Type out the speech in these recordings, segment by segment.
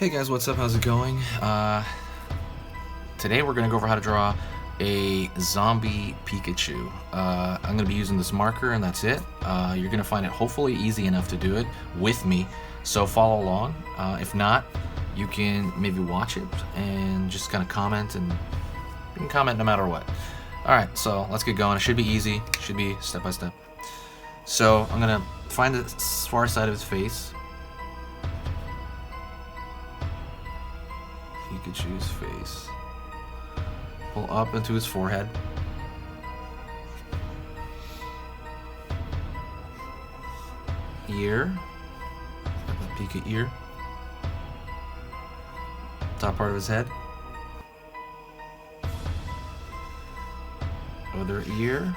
Hey guys, what's up? How's it going? Today we're gonna go over how to draw a zombie Pikachu. I'm gonna be using this marker and that's it. You're gonna find it hopefully easy enough to do it with me, so follow along. If not, you can maybe watch it and just kind of comment, and you can comment no matter what. Alright, so let's get going. It should be easy, it should be step by step. So I'm gonna find the far side of his face. Pikachu's face. Pull up into his forehead. Ear. The Pika ear. Top part of his head. Other ear.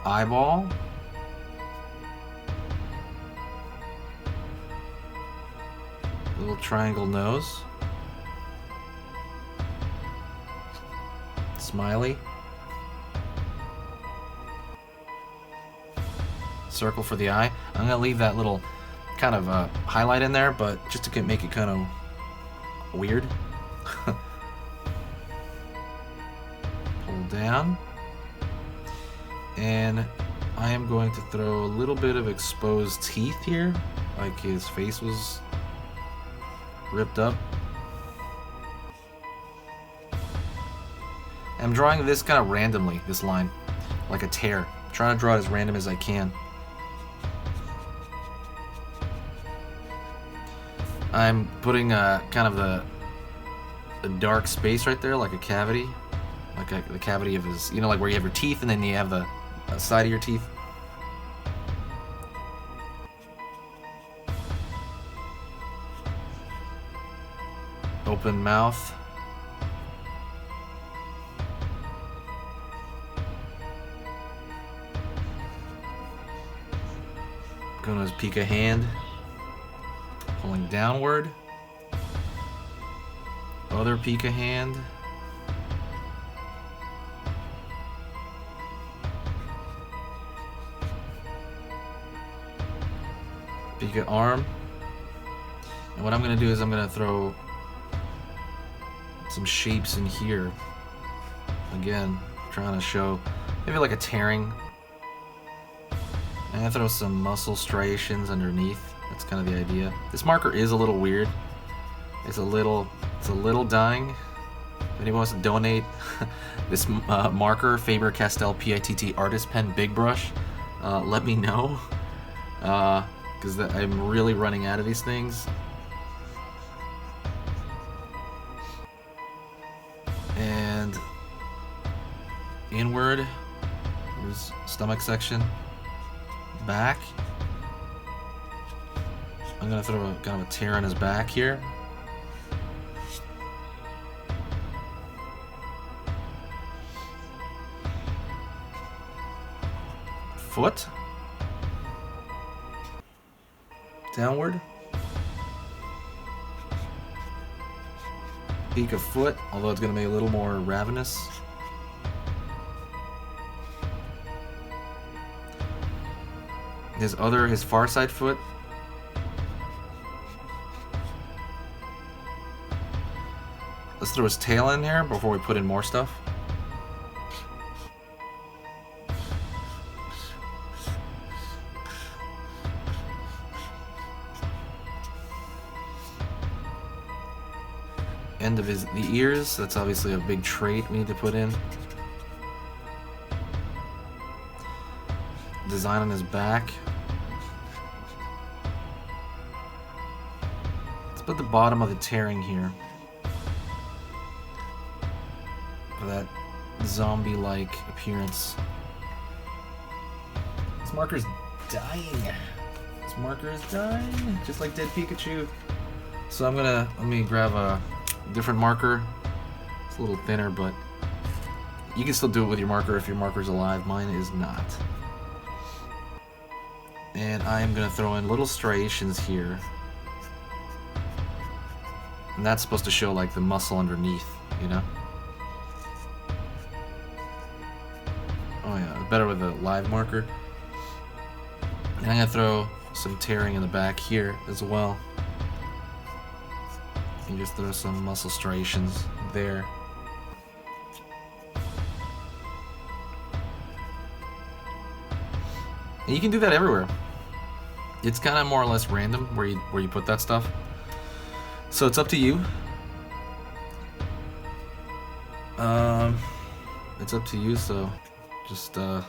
Eyeball. Little triangle nose. Smiley. Circle for the eye. I'm gonna leave that little kind of highlight in there, but just to make it kind of weird. Pull down. And I am going to throw a little bit of exposed teeth here, like his face was ripped up. I'm drawing this kind of randomly, this line, like a tear. I'm trying to draw it as random as I can. I'm putting kind of a dark space right there, like a cavity, like the cavity of his, you know, like where you have your teeth and then you have the side of your teeth. Open mouth. Going to his Pika hand. Pulling downward. Other Pika hand. Pika arm. And what I'm going to do is I'm going to throw some shapes in here. Again, trying to show maybe like a tearing. I'm gonna throw some muscle striations underneath. That's kind of the idea. This marker is a little weird. It's a little dying. If anyone wants to donate this marker, Faber-Castell PITT Artist Pen Big Brush, let me know. Because I'm really running out of these things. And inward, here's stomach section, back. I'm gonna throw kind of a tear in his back here. Foot, downward. Pika foot, although it's going to be a little more ravenous. His far side foot. Let's throw his tail in here before we put in more stuff. End of the ears, that's obviously a big trait we need to put in. Design on his back. Let's put the bottom of the tearing here for that zombie-like appearance. This marker's dying. This marker is dying, just like dead Pikachu. So let me grab a different marker. It's a little thinner, but you can still do it with your marker if your marker's alive. Mine is not. And I'm gonna throw in little striations here. And that's supposed to show like the muscle underneath, you know? Oh yeah, better with a live marker. And I'm gonna throw some tearing in the back here as well. You just throw some muscle striations there. And you can do that everywhere. It's kind of more or less random where you put that stuff. So it's up to you. It's up to you. So just kind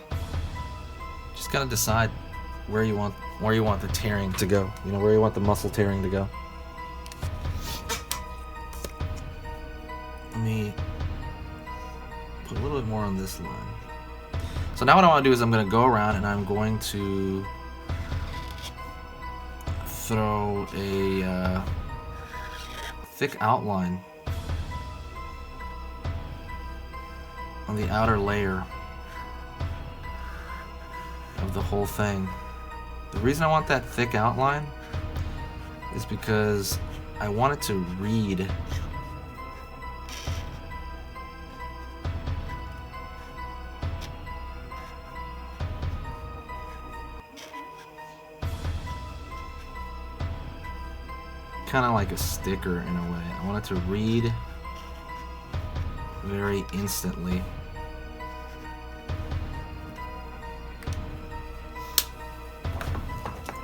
of decide where you want the tearing to go. You know, where you want the muscle tearing to go. Let me put a little bit more on this line. So now what I want to do is I'm going to go around and I'm going to throw a thick outline on the outer layer of the whole thing. The reason I want that thick outline is because I want it to read kind of like a sticker in a way. I want it to read very instantly.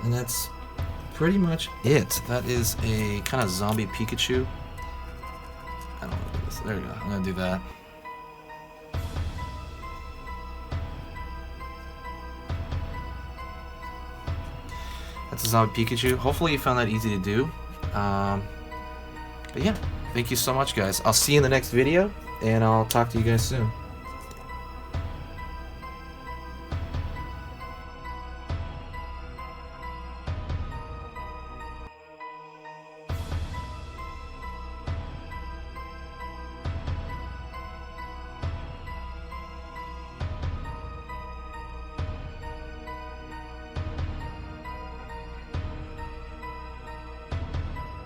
And that's pretty much it. That is a kind of zombie Pikachu. I don't want to do this. There you go. I'm going to do that. That's a zombie Pikachu. Hopefully you found that easy to do. But yeah, thank you so much, guys. I'll see you in the next video, and I'll talk to you guys soon.